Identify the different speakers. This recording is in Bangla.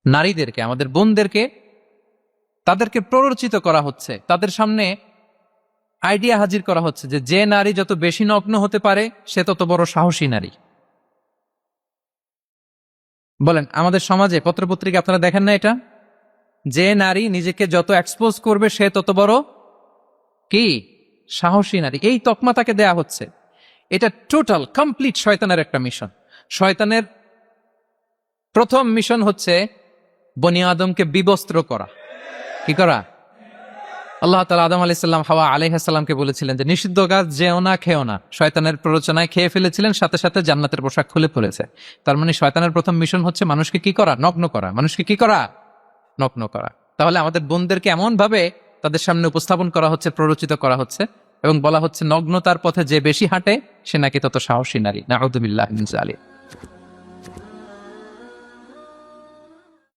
Speaker 1: নারীদেরকে, আমাদের বোনদেরকে, তাদেরকে প্ররোচিত করা হচ্ছে, তাদের সামনে আইডিয়া হাজির করা হচ্ছে যে যে নারী যত বেশি নগ্ন হতে পারে সে তত বড় সাহসী নারী। বলেন, আমাদের সমাজে পত্রপত্রিকা আপনারা দেখেন না এটা? যে নারী নিজেকে যত এক্সপোজ করবে সে তত বড় কি সাহসী নারী, এই তকমা তাকে দেয়া হচ্ছে। এটা টোটাল কমপ্লিট শয়তানের একটা মিশন। শয়তানের প্রথম মিশন হচ্ছে বনি আদমকে বিবস্ত্র করা। কি করা? আল্লাহ তাআলা আদম আলাইহিস সালাম, হাওয়া আলাইহিস সালামকে বলেছিলেন যে নিষিদ্ধ গাছ যেও না, খেও না। শয়তানের প্ররোচনায় খেয়ে ফেলেছিলেন, সাথে সাথে জান্নাতের পোশাক খুলে ফেলেছে। তার মানে শয়তানের প্রথম মিশন হচ্ছে মানুষকে কি করা? নগ্ন করা। মানুষকে কি করা? নগ্ন করা। তাহলে আমাদের বোনদেরকে এমন ভাবে তাদের সামনে উপস্থাপন করা হচ্ছে, প্ররোচিত করা হচ্ছে এবং বলা হচ্ছে নগ্নতার পথে যে বেশি হাঁটে সে নাকি তত সাহসী নারী। নাউযুবিল্লাহি মিন যালিক।